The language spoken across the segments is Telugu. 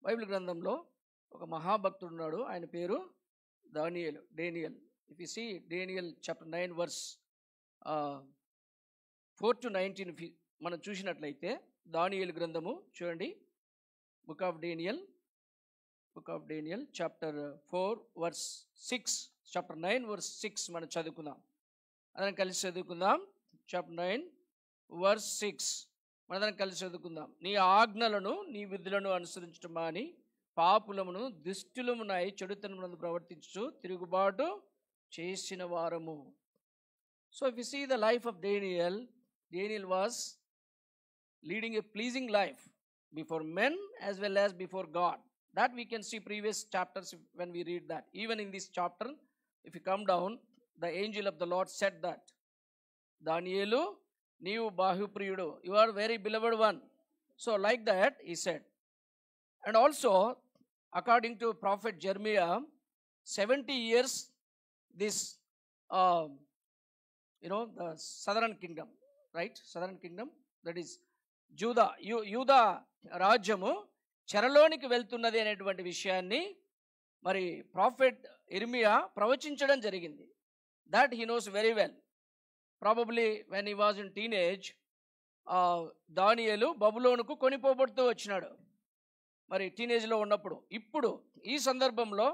బైబిల్ గ్రంథంలో ఒక మహాభక్తుడు ఉన్నాడు. ఆయన పేరు Daniel. If you see Daniel chapter 9 verse 4 to 19 మనం చూసినట్లయితే దానియేలు గ్రంథము చూడండి. Book of Daniel chapter 4 verse 6, chapter 9 verse 6 మనం చదువుకుందాం. అందరం కలిసి చదువుకుందాం. చాప్టర్ 9 వర్స్ 6 మనందరం కలిసి చదువుకుందాం. నీ ఆజ్ఞలను నీ విధులను అనుసరించటమా అని పాపులమును దుష్టులమునై చెడుతనమునందు ప్రవర్తించు తిరుగుబాటు చేసిన వారము. So if you see the life of Daniel was leading a pleasing life before men as well as before God. That we can see previous chapters when we read that. Even in this chapter, if you come down, the angel of the Lord said that, Danielu, neevu bahupriyudu, you are very beloved one. So like that he said. And also, according to prophet Jeremiah, 70 years this the southern kingdom, right? Southern kingdom, that is యూదా రాజ్యము చెరలోనికి వెళ్తున్నది అనేటువంటి విషయాన్ని మరి ప్రాఫెట్ ఇర్మియా ప్రవచించడం జరిగింది. That he knows very well. Probably when he was in teenage, దానియేలు బబులోనుకు కొనిపోబడుతూ వచ్చినాడు మరి టీనేజ్లో ఉన్నప్పుడు. ఇప్పుడు ఈ సందర్భంలో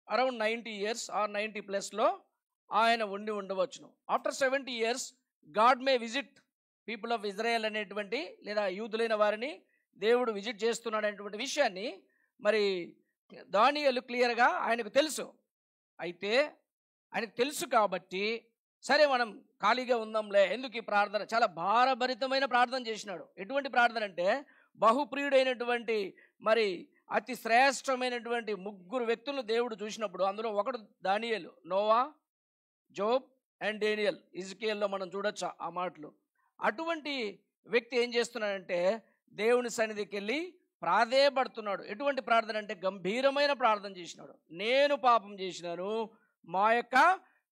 అరౌండ్ 90 years ఆర్ 90+ ఆయన ఉండవచ్చును. After 70 years God may visit people of Israel అనేటువంటి లేదా యూదులైన వారిని దేవుడు విజిట్ చేస్తున్నాడు అనేటువంటి విషయాన్ని మరి దానియేలు క్లియర్గా ఆయనకు తెలుసు. అయితే ఆయనకు తెలుసు కాబట్టి సరే మనం ఖాళీగా ఉందాంలే, ఎందుకు ఈ ప్రార్థన, చాలా భారభరితమైన ప్రార్థన చేసినాడు. ఎటువంటి ప్రార్థన అంటే బహుప్రియుడైనటువంటి మరి అతి శ్రేష్టమైనటువంటి 3 వ్యక్తులను దేవుడు చూసినప్పుడు అందులో ఒకడు దానియేలు, నోవా, జోబ్ అండ్ డేనియల్. ఇజ్రాయేల్లో మనం చూడొచ్చు ఆ మాటలు. అటువంటి వ్యక్తి ఏం చేస్తున్నాడంటే దేవుని సన్నిధికి వెళ్ళి ప్రాధేయపడుతున్నాడు. ఎటువంటి ప్రార్థన అంటే గంభీరమైన ప్రార్థన చేసినాడు. నేను పాపం చేసినాను, మా యొక్క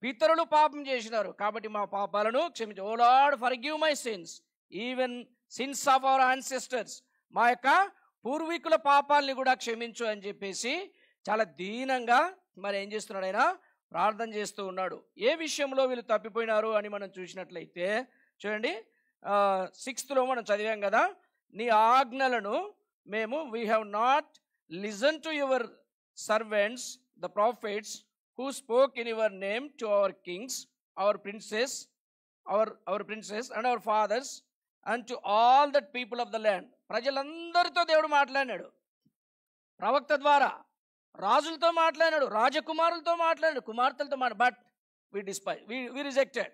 పితరులు పాపం చేసినారు, కాబట్టి మా పాపాలను క్షమించు. O Lord forgive my sins, even sins of our ancestors, మా యొక్క పూర్వీకుల పాపాలని కూడా క్షమించు అని చెప్పేసి చాలా దీనంగా మరి ఏం చేస్తున్నాడు, ఆయన ప్రార్థన చేస్తూ ఉన్నాడు. ఏ విషయంలో వీళ్ళు తప్పిపోయినారు అని మనం చూసినట్లయితే చూడండి, 6th మనం చదివాం కదా, నీ ఆజ్ఞలను మేము we have not listen to your servants the prophets who spoke in your name to our kings, our princes and our fathers and to all that people of the land. ప్రజలందరితో దేవుడు మాట్లాడినాడు ప్రవక్త ద్వారా, రాజులతో మాట్లాడినాడు, రాజకుమారులతో మాట్లాడినాడు, కుమార్తెలతో బట్ వి రిజెక్టెడ్.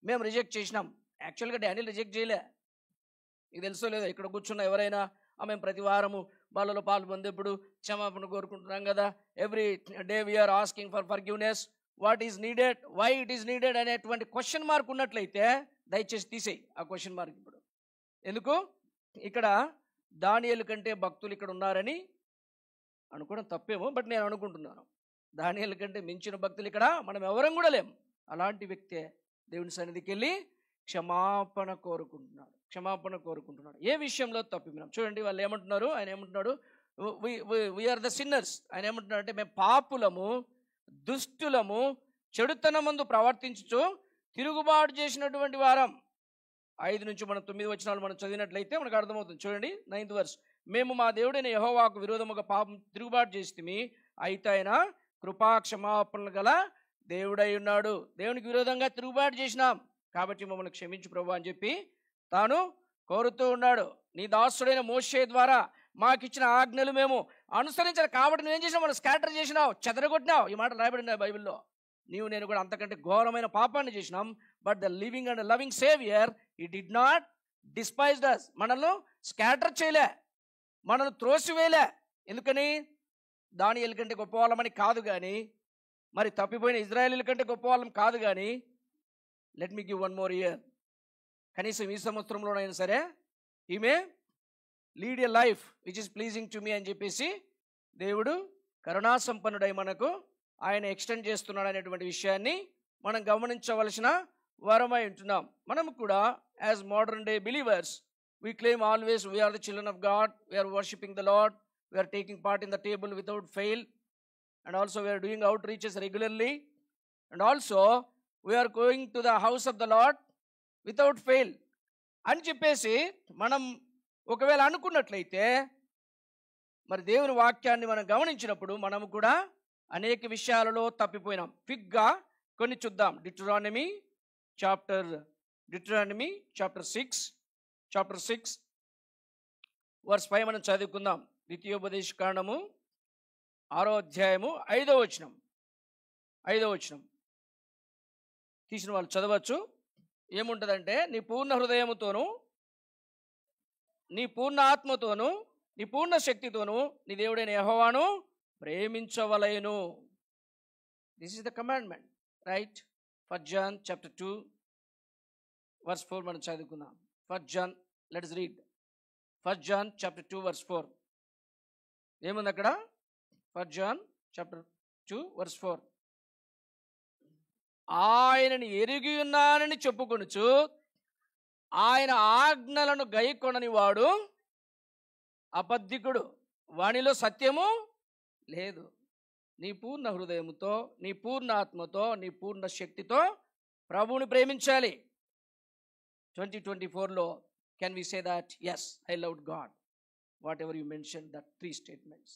మేము రిజెక్ట్ చేసినాం. యాక్చువల్గా డానియేల్ రిజెక్ట్ చేయలే. ఇది తెలుసో లేదో, ఇక్కడ కూర్చున్న ఎవరైనా మేము ప్రతి వారము వాళ్ళలో పాల్పొందేప్పుడు క్షమాపణ కోరుకుంటున్నాం కదా, every day we are asking for forgiveness, what is needed, why it is needed అనేటువంటి క్వశ్చన్ మార్క్ ఉన్నట్లయితే దయచేసి తీసేయి ఆ క్వశ్చన్ మార్క్. ఇప్పుడు ఎందుకు ఇక్కడ దానియేలు కంటే భక్తులు ఇక్కడ ఉన్నారని అనుకోవడం తప్పేమో, బట్ నేను అనుకుంటున్నాను దానియేలు కంటే మించిన భక్తులు ఇక్కడ మనం ఎవరం కూడా లేం. అలాంటి వ్యక్తే దేవుని సన్నిధికి వెళ్ళి క్షమాపణ కోరుకుంటున్నాడు. ఏ విషయంలో తప్పిపోయినాం చూడండి. వాళ్ళు ఏమంటున్నారు, ఆయన ఏమంటున్నాడు, వీఆర్ ద సిన్నర్స్. ఆయన ఏమంటున్నాడు అంటే మేము పాపులము, దుష్టులము, చెడుతనమందు ప్రవర్తించుచు తిరుగుబాటు చేసినటువంటి వారం. 5 నుంచి మనం 9 వచనాలు మనం చదివినట్లయితే మనకు అర్థమవుతుంది. చూడండి 9th verse, మేము మా దేవుడైన యెహోవాకు విరోధముగా పాపం తిరుగుబాటు చేస్తేమి, అయితే ఆయన కృపా క్షమాపణలు గల దేవుడై ఉన్నాడు. దేవునికి విరోధంగా తిరుగుబాటు చేసినాం కాబట్టి మమ్మల్ని క్షమించు ప్రభు అని చెప్పి తాను కోరుతూ ఉన్నాడు. నీ దాసుడైన మోషే ద్వారా మాకిచ్చిన ఆజ్ఞలు మేము అనుసరించాలి కాబట్టి నువ్వేం చేసినావు, మనం స్కాటర్ చేసినావు, చెదరగొట్టినావు. ఈ మాట రాయబడిన బైబిల్లో. నీవు నేను కూడా అంతకంటే ఘోరమైన పాపాన్ని చేసినాం. But the living and loving saviour he did not despised us. మనల్ని స్కాటర్ చేయలే, మనల్ని త్రోసివేయలే. ఎందుకని? దానియేలు కంటే గొప్పవాళ్ళమని కాదు కానీ, మరి తప్పిపోయిన ఇజ్రాయేలీల కంటే గొప్పవాళ్ళం కాదు కానీ, let me give 1 more year, కనీసం ఈ సంవత్సరంలోనైనా సరే ఈమె lead a life which is pleasing to me అని చెప్పేసి దేవుడు కరుణా సంపన్నుడై మనకు ఆయన ఎక్స్టెండ్ చేస్తున్నాడు అనేటువంటి విషయాన్ని మనం గమనించవలసిన వారమై ఉంటున్నాం. మనం కూడా as modern day believers we claim always we are the children of God, we are worshipping the Lord, we are taking part in the table without fail, and also we are doing outreaches regularly, and also we are going to the house of the Lord without fail అని చెప్పేసి మనం ఒకవేళ అనుకున్నట్లయితే, మరి దేవుని వాక్యాన్ని మనం గమనించినప్పుడు మనము కూడా అనేక విషయాలలో తప్పిపోయినాం. క్విక్గా కొన్ని చూద్దాం. డిట్రానమీ చాప్టర్ 6 వర్స్ 5 మనం చదువుకుందాం. ద్వితీయోపదేశ కాండము 6వ అధ్యాయము 5వ వచనం తీసిన వాళ్ళు చదవచ్చు. ఏముంటుందంటే, నీ పూర్ణ హృదయముతోనూ, నీ పూర్ణ ఆత్మతోనూ, నీ పూర్ణ శక్తితోనూ నీ దేవుడైన యెహోవాను ప్రేమించవలెను. This is the commandment, right? 1 John chapter 2 verse 4 మనం చదువుకుందాం. 1 John, let us read 1 John chapter 2 verse 4. ఏముంది అక్కడ? 1 John chapter 2 verse 4. ఆయనని ఎరిగి ఉన్నానని చెప్పుకొనుచు ఆయన ఆజ్ఞలను గైకొనని వాడు అబద్ధికుడు, వానిలో సత్యము లేదు. నీ పూర్ణ హృదయముతో, నీ పూర్ణ ఆత్మతో, నీ పూర్ణ శక్తితో ప్రభువుని ప్రేమించాలి. 2024లో can we say that yes, I loved God? Whatever you mentioned, that 3 statements,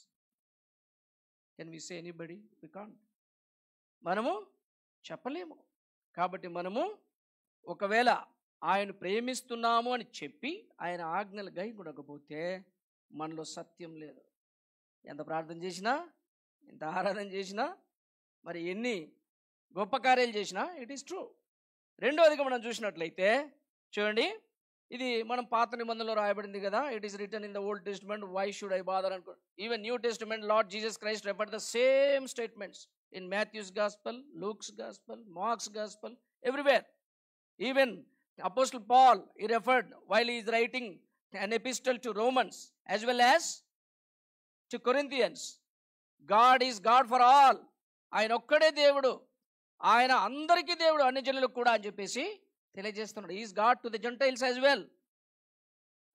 can we say anybody? We can't. మనము చెప్పలేము. కాబట్టి మనము ఒకవేళ ఆయన ప్రేమిస్తున్నాము అని చెప్పి ఆయన ఆజ్ఞలు గైకొనకపోతే మనలో సత్యం లేదు. ఎంత ప్రార్థన చేసినా, ఎంత ఆరాధన చేసినా, మరి ఎన్ని గొప్ప కార్యాలు చేసినా ఇట్ ఈస్ ట్రూ. రెండోదిగా మనం చూసినట్లయితే చూడండి, ఇది మనం పాత నిబంధనలో రాయబడింది కదా. It is written in the old testament, why should I bother అనుకో. Even new testament Lord Jesus Christ referred the same statements in Matthew's gospel, Luke's gospel, Mark's gospel, everywhere. Even Apostle Paul, he referred while he is writing an epistle to Romans as well as to Corinthians. God is God for all. ఆయన ఒక్కడే దేవుడు, ఆయన అందరికీ దేవుడు, అన్ని జనులకు కూడా అని చెప్పేసి తెలియజేస్తున్నాడు. Is God to the Gentiles as well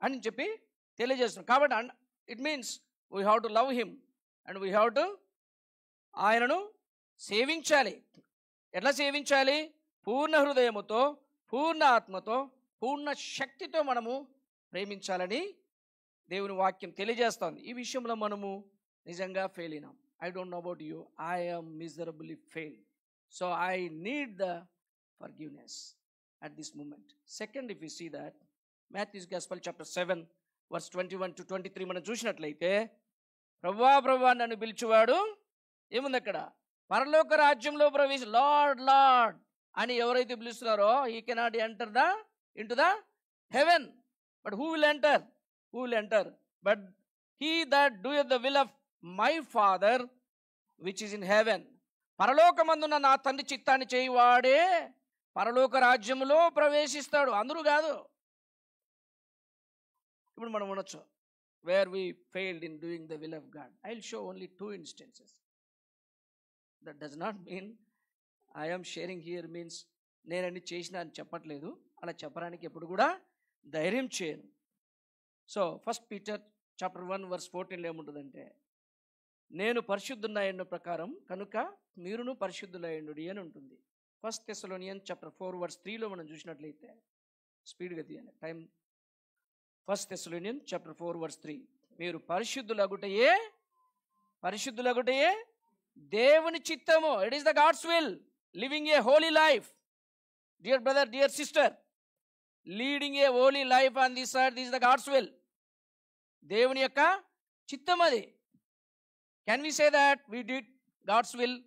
అని చెప్పి తెలియజేస్తున్నాడు. కాబట్టి it means we have to love him and we have to ఆయనను సేవించాలి. ఎట్లా సేవించాలి? పూర్ణ హృదయముతో, పూర్ణ ఆత్మతో, పూర్ణ శక్తితో మనము ప్రేమించాలని దేవుని వాక్యం తెలియజేస్తుంది. ఈ విషయంలో మనము నిజంగా ఫెయిల్ అయినాం. I don't know about you, I am miserably failed. So I need the forgiveness at this moment. Second, if we see that Matthew's Gospel chapter 7 verse 21 to 23 మనం చూసినట్లయితే, ప్రభువా ప్రభువా నన్ను పిలిచేవాడు ఏముంది అక్కడ? పరలోక రాజ్యంలో లార్డ్ లార్డ్ అని ఎవరైతే పిలుస్తున్నారో he cannot enter into the heaven. But who will enter? But he that doeth the will of my Father which is in heaven. పరలోకమందున్న నా తండ్రి చిత్తాన్ని చేయువాడే పరలోక రాజ్యములో ప్రవేశిస్తాడు, అందరూ కాదు. ఇప్పుడు మనం ఉండొచ్చు where we failed in doing the will of God. I'll show only 2 instances. That does not mean I am sharing here means నేనని చేసిన అని చెప్పట్లేదు. అలా చెప్పడానికి ఎప్పుడు కూడా ధైర్యం చేయను. సో 1 Peter chapter 1 verse 14 ఏముంటుందంటే, నేను పరిశుద్ధుడైన ప్రకారం కనుక మీరును పరిశుద్ధులైండుడి అని ఉంటుంది. 1 Thessalonians chapter 4 verse 3లో మనం చూసినట్లయితే, స్పీడ్గా తీయండి టైం. 1 Thessalonians chapter 4 verse 3, మీరు పరిశుద్ధులగుటయే దేవుని చిత్తము. It is the God's will. Living a holy life, dear brother, dear sister, leading a holy life on this side, this is the God's will. దేవుని యొక్క చిత్తం అది. Can we say that we did God's will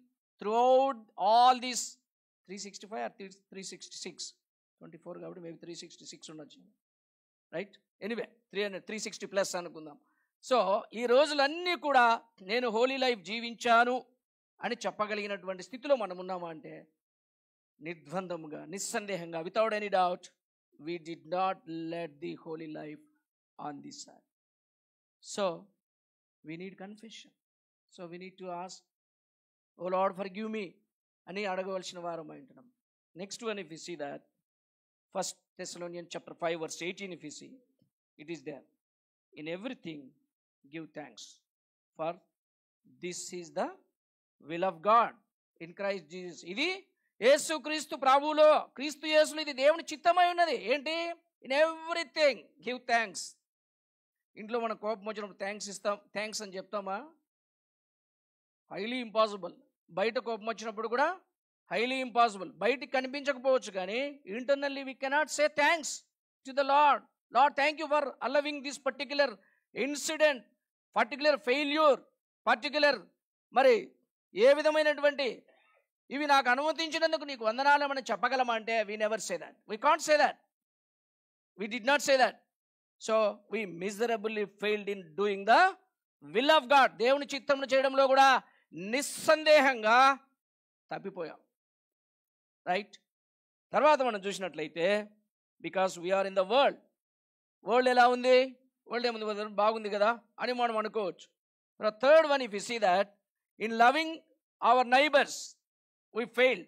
throughout all these 365 or 366? 24 కాబట్టి మేబీ 366 ఉండొచ్చు, రైట్? ఎనీవే 360 ప్లస్ అనుకుందాం. సో ఈ రోజులన్నీ కూడా నేను హోలీ లైఫ్ జీవించాను అని చెప్పగలిగినటువంటి స్థితిలో మనం ఉన్నామా అంటే, నిర్ద్వందముగా, నిస్సందేహంగా, without any doubt, we did not lead the holy life on this side. So we need confession. So we need to ask, oh Lord, forgive me అని అడగవలసిన వారం అంటున్నాం. Next one, if we see that 1 Thessalonians chapter 5 verse 18, if we see, it is there, in everything give thanks. For this is the will of God in Christ Jesus. ఇది యేసు క్రీస్తు ప్రభువులో, క్రీస్తు యేసులో ఇది దేవుని చిత్తమై ఉన్నది. ఏంటి? In everything give thanks. ఇంట్లో మనం కోపం వచ్చినప్పుడు థ్యాంక్స్ అని చెప్తామా? Highly impossible. బయట కోపం వచ్చినప్పుడు కూడా హైలీ ఇంపాసిబుల్. బయటికి కనిపించకపోవచ్చు, కానీ internally we cannot say thanks to the Lord. Lord, thank you for allowing this particular incident, particular failure, particular మరి ఏ విధమైనటువంటి ఇవి నాకు అనుమతించినందుకు నీకు వందనాలు మనం చెప్పగలమా అంటే we never say that. We can't say that. We did not say that. So we miserably failed in doing the will of God. దేవుని చిత్తమును చేయడంలో కూడా నిస్సందేహంగా తప్పిపోయాం. రైట్. తర్వాత మనం చూసినట్లయితే because we are in the world. World ఎలా ఉంది? వరల్డ్ ఏముంది, బాగుంది కదా అని మనం అనుకోవచ్చు. Third one, if you see that in loving our neighbours we failed.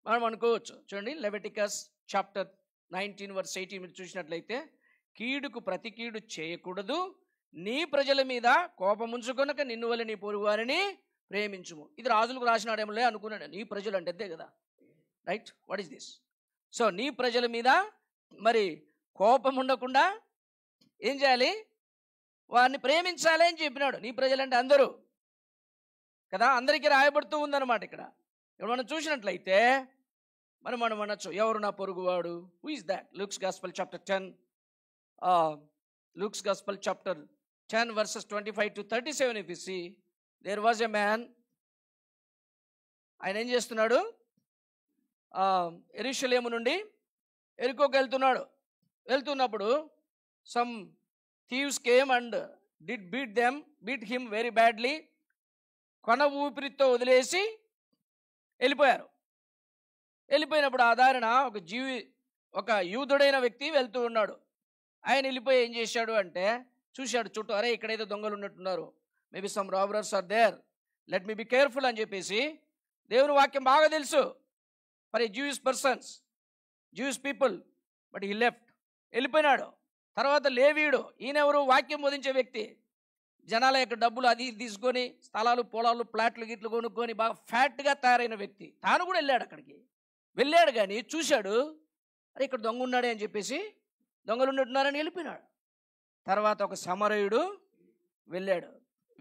మనం అనుకోవచ్చు. చూడండి, లెవిటికస్ చాప్టర్ 19 వర్స్ 18 మీరు చూసినట్లయితే, కీడుకు ప్రతి కీడు చేయకూడదు, నీ ప్రజల మీద కోపముంచుకొనక నిన్ను వలె నీ పొరుగువారిని ప్రేమించుము. ఇది రాజులకు రాసినాడేమోలే అనుకున్నాడు. నీ ప్రజలు అంటే అదే కదా. Right. What is this? So నీ ప్రజల మీద మరి కోపం ఉండకుండా ఏం చేయాలి? వారిని ప్రేమించాలి అని చెప్పినాడు. నీ ప్రజలంటే అందరూ కదా, అందరికీ రాయబడుతూ ఉందన్నమాట. ఇక్కడ మనం చూసినట్లయితే మనం అనొచ్చు, ఎవరు నా పొరుగువాడు? Who is that? Luke's gospel chapter 10, Luke's Gospel chapter 10 verses 25 to 37, if you see, there was a man. ఆయన ఏం చేస్తున్నాడు? యెరూషలేము నుండి ఎరికోకి వెళ్తున్నప్పుడు some thieves came and did beat him very badly. కొన ఊపిరితో వదిలేసి వెళ్ళిపోయినప్పుడు ఆ దారిన ఒక యూదుడైన వ్యక్తి వెళ్తూ ఉన్నాడు. ఆయన వెళ్ళిపోయి ఏం చేశాడు అంటే, చూశాడు చుట్టూ, అరే ఇక్కడ ఏదో దొంగలు ఉన్నట్టున్నారు, maybe some robbers are there, let me be careful అని చెప్పేసి, దేవుని వాక్యం బాగా తెలుసు for a Jewish people, but he left, వెళ్ళిపోయినాడు. తర్వాత లేవీయుడు, ఈయనెవరు? వాక్యం బోధించే వ్యక్తి. జనాల యొక్క డబ్బులు అది తీసుకొని స్థలాలు, పొలాలు, ప్లాట్లు గిట్లు కొనుక్కొని బాగా ఫ్యాట్గా తయారైన వ్యక్తి. తాను కూడా వెళ్ళాడు కానీ చూశాడు, అరే ఇక్కడ దొంగ ఉన్నాడే అని చెప్పేసి, దొంగలు ఉన్నట్టున్నారని వెళ్ళిపోయినాడు. తర్వాత ఒక సమరయుడు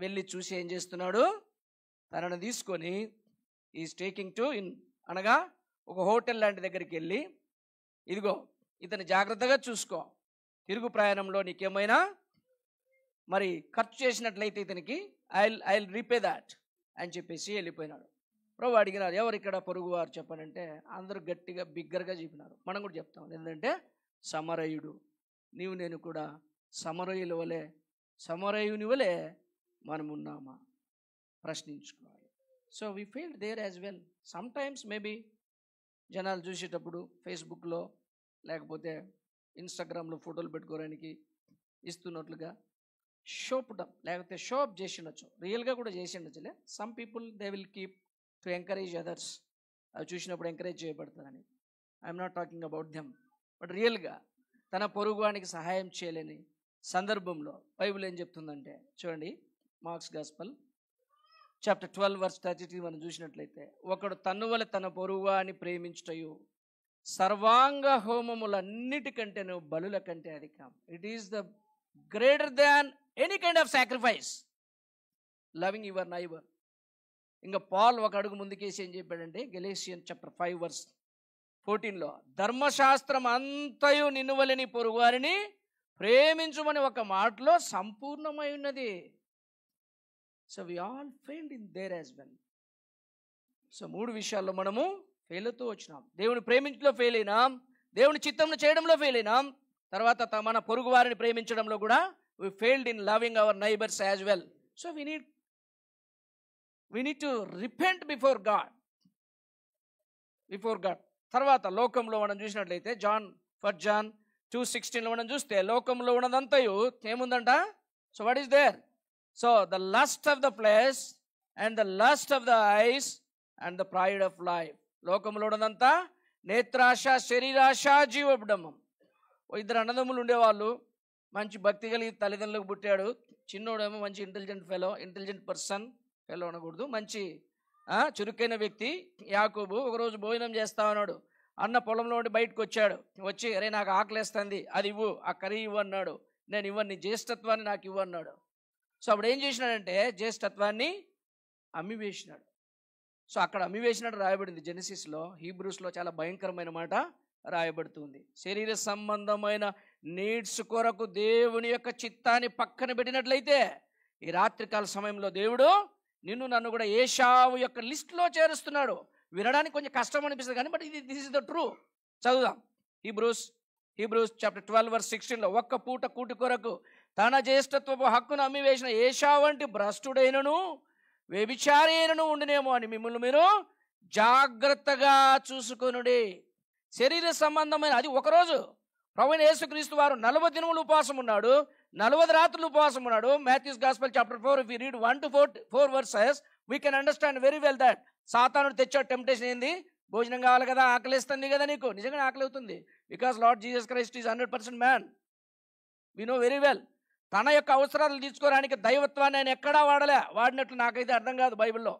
వెళ్ళి చూసి ఏం చేస్తున్నాడు? తనను తీసుకొని ఈజ్ టేకింగ్ టు అనగా ఒక హోటల్ లాంటి దగ్గరికి వెళ్ళి, ఇదిగో ఇతను జాగ్రత్తగా చూసుకో, తిరుగు ప్రయాణంలో నీకేమైనా మరి ఖర్చు చేసినట్లయితే ఇతనికి ఐ రీపే దాట్ అని చెప్పేసి వెళ్ళిపోయినాడు. ప్రభు అడిగినారు, ఎవరు ఇక్కడ పొరుగువారు చెప్పనంటే అందరూ గట్టిగా బిగ్గరగా చెప్పినారు. మనం కూడా చెప్తాం, ఏంటంటే సమరయుడు. నీవు నేను కూడా సమరయుని వలె మనం ఉన్నామా ప్రశ్నించుకోవాలి. So we failed there as well. Sometimes maybe జనాలు చూసేటప్పుడు ఫేస్బుక్లో లేకపోతే ఇన్స్టాగ్రామ్లో ఫోటోలు పెట్టుకోవడానికి ఇస్తున్నట్లుగా షోపుటం, లేకపోతే షో అప్ చేసి ఉండొచ్చు, రియల్గా కూడా చేసి ఉండొచ్చులే. Some people they will keep to encourage others. అవి చూసినప్పుడు ఎంకరేజ్ చేయబడతారని. I'm not talking about them, but రియల్గా తన పొరుగువానికి సహాయం చేయలేని సందర్భంలో బైబిల్ ఏం చెప్తుందంటే, చూడండి, మార్క్స్ గాస్పల్ చాప్టర్ 12 వర్స్ 33 మనం చూసినట్లయితే, ఒకడు తన్నువల తన పొరుగువాని ప్రేమించుటయు సర్వాంగ హోమములన్నిటికంటేను బలుల కంటే అధికం. It is the greater than any kind of sacrifice, loving your neighbour. ఇంకా పాల్ ఒక అడుగు ముందుకేసి ఏం చెప్పాడంటే, గెలేషియన్ చాప్టర్ 5 వర్స్ 14లో, ధర్మశాస్త్రం అంతయు నిన్ను వలె నీ పొరుగువారిని ప్రేమించుమని ఒక మాటలో సంపూర్ణమై ఉన్నది. So we all failed in there as well. సో 3 విషయాల్లో మనము ఫెయిల్ అవుతూ వచ్చినాం. దేవుని ప్రేమించడంలో ఫెయిల్ అయినాం, దేవుని చిత్తంను చేయడంలో ఫెయిల్ అయినాం, తర్వాత మన పొరుగు వారిని ప్రేమించడంలో కూడా we failed in loving our neighbors as well. So we need to repent before God. తర్వాత లోకంలో మనం చూసినట్లయితే ఫస్ట్ జాన్ 2:16 మనం చూస్తే, లోకంలో ఉన్నదంతయు ఏముందంట? So what is there? So the lust of the flesh and the lust of the eyes and the pride of life. లోకంలో ఉన్నదంతా నేత్రాశ, శరీరాశ, జీవబడమం. ఇద్దరు అన్నదమ్ములు ఉండేవాళ్ళు. మంచి భక్తి కలిగి తల్లిదండ్రులకు పుట్టాడు. చిన్నోడేమో మంచి ఇంటెలిజెంట్ ఫెలో అనకూడదు, మంచి చురుకైన వ్యక్తి యాకోబు. ఒకరోజు భోజనం చేస్తా ఉన్నాడు. అన్న పొలంలో ఉండి బయటకు వచ్చాడు. వచ్చి, అరే నాకు ఆకలేస్తుంది, అది ఇవ్వు, ఆ కర్రీ ఇవ్వు అన్నాడు. నేను ఇవ్వను, నీ జ్యేష్ఠత్వాన్ని నాకు ఇవ్వు అన్నాడు. సో అప్పుడు ఏం చేసినాడంటే జ్యేష్ఠత్వాన్ని అమ్మివేసినాడు. సో అక్కడ అమ్మివేసినట్టు రాయబడింది జెనసిస్లో. హీబ్రూస్లో చాలా భయంకరమైన మాట రాయబడుతుంది. శరీర సంబంధమైన నీడ్స్ కొరకు దేవుని యొక్క చిత్తాన్ని పక్కన పెట్టినట్లయితే ఈ రాత్రికాల సమయంలో దేవుడు నిన్ను నన్ను కూడా ఏశావు యొక్క లిస్ట్లో చేరుస్తున్నాడు. వినడానికి కొంచెం కష్టం అనిపిస్తుంది కానీ but this is the true. చదువుదాం. హీబ్రూస్ చాప్టర్ 12:16 ఒక్క పూట కూటి కొరకు తన జ్యేష్ఠత్వపు హక్కును అమ్మివేసిన ఏశావు వంటి భ్రష్టుడైనను వ్యభిచారి అయినను ఉండినేమో అని మిమ్మల్ని మీరు జాగ్రత్తగా చూసుకొనుడి. శరీర సంబంధమైన అది ఒకరోజు. ప్రభువైన యేసుక్రీస్తు వారు 40 దినములు ఉపవాసం ఉన్నాడు, 40 రాత్రులు ఉపవాసం ఉన్నాడు. Matthew's gospel chapter 4 if we read 1 to 4 verses we can understand very well that సాతానుడు తెచ్చే టెంప్టేషన్ ఏంది? భోజనం కావాలి కదా, ఆకలిస్తుంది కదా, నీకు నిజంగా ఆకలి అవుతుంది. Because Lord Jesus Christ is 100% man. We know very well. తన యొక్క అవసరాలు తీర్చుకోవడానికి దైవత్వాన్ని ఆయన ఎక్కడా వాడినట్లు నాకైతే అర్థం కాదు బైబిల్లో.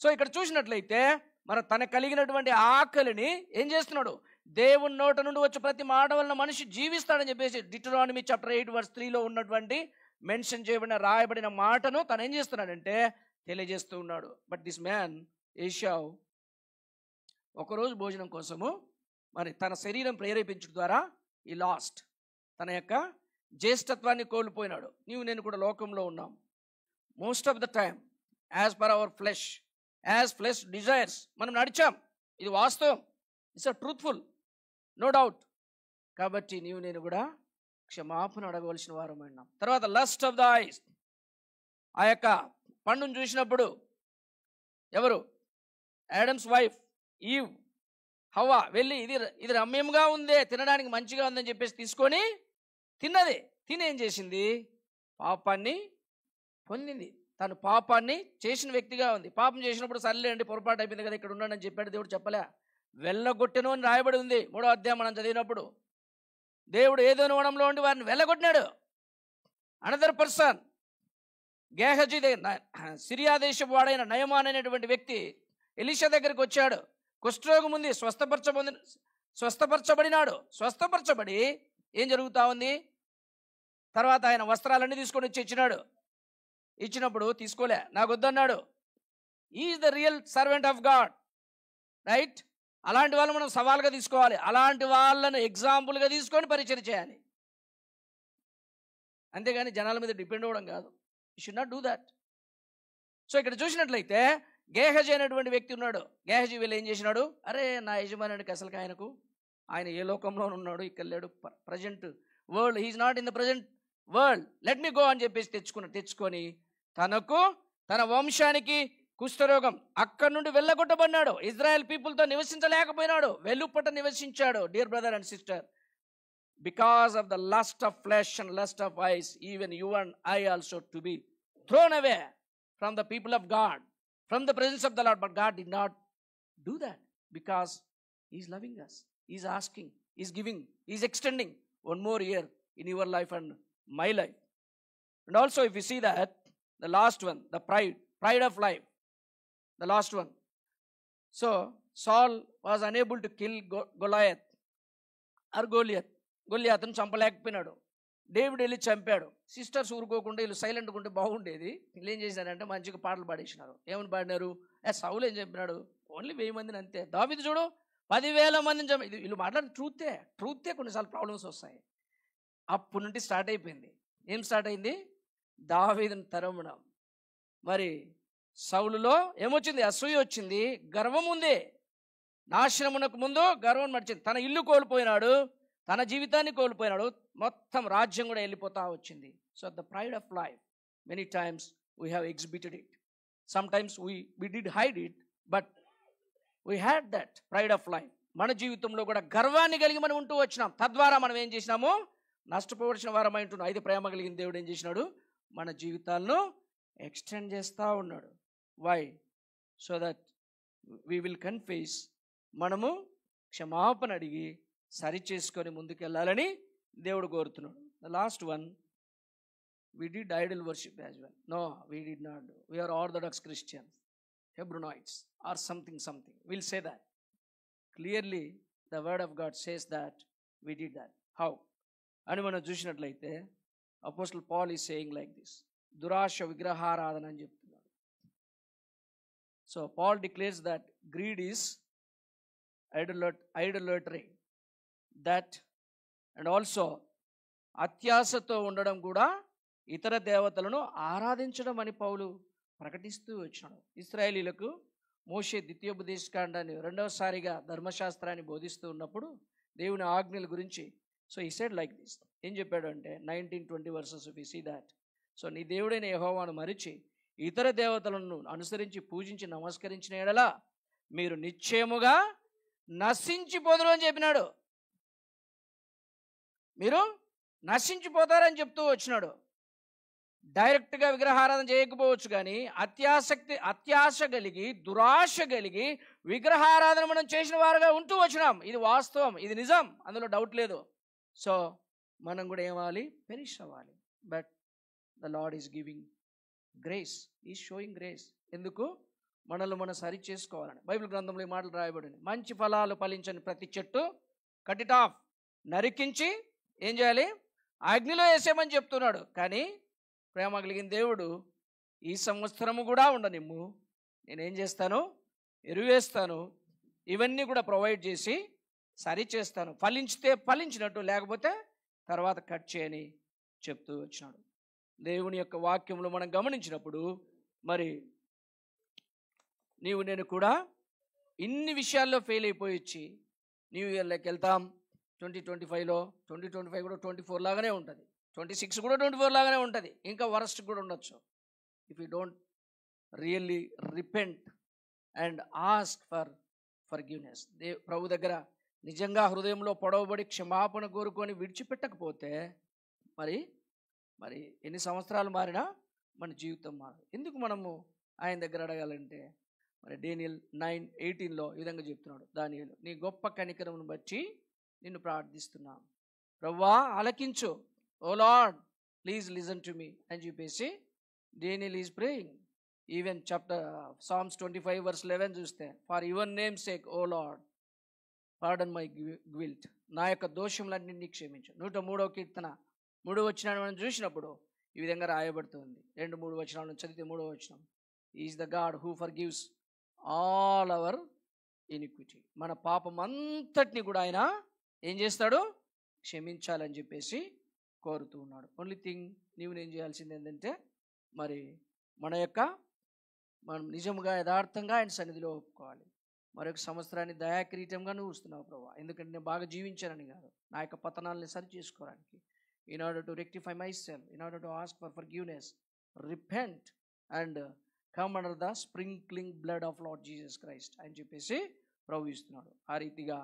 సో ఇక్కడ చూసినట్లయితే మరి తన కలిగినటువంటి ఆకలిని ఏం చేస్తున్నాడు? దేవుని నోట నుండి వచ్చే ప్రతి మాట వలన మనిషి జీవిస్తాడని చెప్పేసి డిటరానమీ చాప్టర్ 8:3 ఉన్నటువంటి మెన్షన్ చేయబడిన రాయబడిన మాటను తను ఏం చేస్తున్నాడంటే తెలియజేస్తూ ఉన్నాడు. బట్ దిస్ మ్యాన్ ఏశావు ఒకరోజు భోజనం కోసము మరి తన శరీరం ప్రేరేపించడం ద్వారా ఈ లాస్ట్ తన యొక్క జ్యేష్ఠత్వాన్ని కోల్పోయినాడు. నీవు నేను కూడా లోకంలో ఉన్నాం. Most of the time as per our flesh desires మనం నడిచాం. ఇది వాస్తవం. It's truthful, no doubt. కాబట్టి నీవు నేను కూడా క్షమాపణ అడగవలసిన వారం అన్నాం. తర్వాత లస్ట్ ఆఫ్ ద ఐస్, ఆ యొక్క పండును చూసినప్పుడు ఎవరు? యాడమ్స్ వైఫ్ ఈవ్, హవ్వ వెళ్ళి ఇది రమ్యంగా ఉందే, తినడానికి మంచిగా ఉందని చెప్పేసి తీసుకొని తిన్నది. తినేం చేసింది? పాపాన్ని పొందింది. తను పాపాన్ని చేసిన వ్యక్తిగా ఉంది. పాపం చేసినప్పుడు సర్లే అండి పొరపాటు అయిపోయింది కదా, ఇక్కడ ఉన్నాడని చెప్పాడు దేవుడు. చెప్పలే, వెళ్ళగొట్టెను అని రాయబడి ఉంది 3వ అధ్యాయం మనం చదివినప్పుడు. దేవుడు ఏదో వనంలో ఉండి వారిని వెళ్ళగొట్టినాడు. అనదర్ పర్సన్ గేహజీ దగ్గర, సిరియా దేశపు వాడైన నయమాన్ అనేటువంటి వ్యక్తి ఎలీషా దగ్గరికి వచ్చాడు. కుష్ఠరోగం ఉంది, స్వస్థపరచబడినాడు. స్వస్థపరచబడి ఏం జరుగుతూ ఉంది? తర్వాత ఆయన వస్త్రాలన్నీ తీసుకొని వచ్చి ఇచ్చినప్పుడు తీసుకోలే, నాకు వద్దన్నాడు. Is the real servant of God, right? అలాంటి వాళ్ళు మనం సవాల్గా తీసుకోవాలి. అలాంటి వాళ్ళను ఎగ్జాంపుల్గా తీసుకొని పరిచయం చేయాలి. అంతేగాని జనాల మీద డిపెండ్ అవ్వడం కాదు. You should not do that. So ఇక్కడ చూసినట్లయితే గేహజీ అనేటువంటి వ్యక్తి ఉన్నాడు. గేహజీ వీళ్ళు ఏం చేసినాడు? అరే నా యజమానుడికి అసలుకి ఆయన ఏ లోకంలో ఉన్నాడు, ఇక్కడ లేడు, present world, he is not in the present world, let me go అని చెప్పేసి తెచ్చుకొని తనకు తన వంశానికి కుష్ఠరోగం, అక్కడి నుండి వెళ్ళగొట్టబడినాడు. ఇజ్రాయెల్ పీపుల్తో నివసించలేకపోయినాడు, వెలుపట నివసించాడు. Dear brother and sister, because of the lust of flesh and lust of ice, even you and I also to be thrown away from the people of God, from the presence of the Lord. But God did not do that because He is loving us. He is asking, He is giving, He is extending one more year in your life and my life. And also if you see that, the last one, the pride of life, the last one. So Saul was unable to kill Goliath. గొల్లియాతును చంపలేకపోయినాడు. డేవిడ్ వెళ్ళి చంపాడు. సిస్టర్స్ ఊరుకోకుండా వీళ్ళు సైలెంట్గా ఉంటే బాగుండేది. వీళ్ళు ఏం చేశారంటే మంచిగా పాటలు పాడేసినారు. ఏమని పాడినారు? సౌలు ఏం చెప్పినాడు? ఓన్లీ 1000 మందిని అంతే. దావీదు చూడు 10,000 మందిని చంపి. ఇది వీళ్ళు మాట్లాడిన ట్రూతే కొన్నిసార్లు ప్రాబ్లమ్స్ వస్తాయి. అప్పటి నుండి స్టార్ట్ అయిపోయింది. ఏం స్టార్ట్ అయింది? దావీదుని తరమడం. మరి సౌలులో ఏమొచ్చింది? అసూయ వచ్చింది, గర్వం ఉంది. నాశనమునకు ముందు గర్వం నడిచింది. తన ఇల్లు కోల్పోయినాడు, తన జీవితాన్ని కోల్పోయినాడు, మొత్తం రాజ్యం కూడా వెళ్ళిపోతా వచ్చింది. So the pride of life, many times we have exhibited it. Some times we did hide it, but we had that pride of life. మన జీవితంలో కూడా గర్వాన్ని కలిగి మనం ఉంటూ వచ్చినాం. తద్వారా మనం ఏం చేసినాము? నష్టపోవలసిన వారమై ఉంటున్నాం. అయితే ప్రేమ కలిగిన దేవుడు ఏం చేసినాడు? మన జీవితాలను ఎక్స్టెండ్ చేస్తూ ఉన్నాడు. Why? So that we will confess, మనము క్షమాపణ అడిగి సరి చేసుకొని ముందుకెళ్ళాలని దేవుడు కోరుతున్నాడు. The last one, we did idol worship as well. No, we did not do. We are Orthodox Christians, Hebronites, or something. We'll say that. Clearly, the word of God says that we did that. How? అని మనం చూసినట్లయితే apostle Paul is saying like this, దురాశ విగ్రహారాధన అని చెప్తున్నాడు. So Paul declares that greed is idolatry, that and also అత్యాశతో ఉండడం కూడా ఇతర దేవతలను ఆరాధించడం అని పౌలు ప్రకటిస్తూ వచ్చినాడు. ఇశ్రాయేలీలకు మోషే ద్వితీయోపదేశకాండాన్ని రెండవసారిగా ధర్మశాస్త్రాన్ని బోధిస్తూ ఉన్నప్పుడు దేవుని ఆజ్ఞల గురించి, సో ఈ సెడ్ లైక్ దిస్, ఏం చెప్పాడు అంటే 19-20 verses we see that. So నీ దేవుడైన యెహోవాను మరిచి ఇతర దేవతలను అనుసరించి పూజించి నమస్కరించిన యెడల మీరు నిశ్చయముగా నశించిపోదురు అని చెప్పినాడు. మీరు నశించిపోతారని చెప్తూ వచ్చినాడు. డైరెక్ట్గా విగ్రహారాధన చేయకపోవచ్చు, కానీ అత్యాశ కలిగి దురాశ కలిగి విగ్రహారాధన మనం చేసిన వారుగా ఉంటూ వచ్చినాం. ఇది వాస్తవం, ఇది నిజం, అందులో డౌట్ లేదు. సో మనం కూడా ఏమవ్వాలి? పెరిష్ అవ్వాలి. But the lord is giving grace, is sowing grace. ఎందుకు? మనల్ని మనం సరి చేసుకోవాలని. బైబిల్ గ్రంథంలో ఈ మాటలు రాయబడింది, మంచి ఫలాలు ఫలించని ప్రతి చెట్టు కట్ ఇట్ ఆఫ్, నరికించి ఏం చేయాలి? అగ్నిలో వేసేయమని చెప్తున్నాడు. కానీ ప్రేమ కలిగిన దేవుడు ఈ సంవత్సరము కూడా ఉండనిమ్ము, నేనేం చేస్తాను? ఎరువేస్తాను, ఇవన్నీ కూడా ప్రొవైడ్ చేసి సరి చేస్తాను, ఫలించితే ఫలించినట్టు, లేకపోతే తర్వాత కట్ చేయని చెప్తూ వచ్చినాడు. దేవుని యొక్క వాక్యంలో మనం గమనించినప్పుడు మరి నీవు నేను కూడా ఇన్ని విషయాల్లో ఫెయిల్ అయిపోయి వచ్చి న్యూ ఇయర్లోకి వెళ్తాం. 2025లో 2025 కూడా 24 లాగానే ఉంటుంది, 26 కూడా 24 లాగానే ఉంటుంది, ఇంకా వరస్ట్ కూడా ఉండొచ్చు. If you don't really repent and ask for forgiveness, ప్రభు దగ్గర నిజంగా హృదయంలో పొడవబడి క్షమాపణ కోరుకొని విడిచిపెట్టకపోతే మరి ఎన్ని సంవత్సరాలు మారినా మన జీవితం మారదు. ఎందుకు మనము ఆయన దగ్గర అడగాలంటే, మరి డేనియల్ 9:18లో ఈ విధంగా చెప్తున్నాడు, దానియేలు నీ గొప్ప కనికరమును బట్టి నిన్ను ప్రార్థిస్తున్నాను, ప్రభువా ఆలకించు, O Lord please listen to me అని చెప్పేసి Daniel is praying. Even Psalms 25:11 చూస్తే, for your name sake O Lord pardon my guilt, నా యొక్క దోషములన్నింటినీ క్షమించు. 103వ కీర్తన 3వ వచనాన్ని మనం చూసినప్పుడు ఈ విధంగా రాయబడుతుంది. 2-3 వచనాలను చదివితే 3వ వచనం, is the God who for gives all our iniquity, మన పాపం అంతటిని కూడా ఆయన ఏం చేస్తాడు? క్షమించాలని చెప్పేసి కోరుతూ ఉన్నాడు. ఓన్లీ థింగ్ నీవు నేను చేయాల్సింది ఏంటంటే, మరి మనం నిజంగా యథార్థంగా ఆయన సన్నిధిలో ఒప్పుకోవాలి. మరొక సంవత్సరాన్ని దయాకిరీటంగా నువ్వు వస్తున్నావు ప్రభా, ఎందుకంటే నేను బాగా జీవించానని కాదు, నా యొక్క పతనాలని సరి చేసుకోవడానికి, in order to rectify my self, in order to ask for forgiveness, repent and come under the sprinkling blood of lord Jesus Christ అని చెప్పేసి ప్రభు ఇస్తున్నాడు. ఆ రీతిగా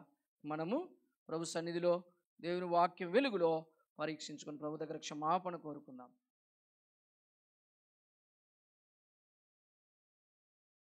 మనము ప్రభు సన్నిధిలో దేవుని వాక్యం వెలుగులో పరీక్షించుకొని ప్రభు దగ్గర క్షమాపణ కోరుకుందాం.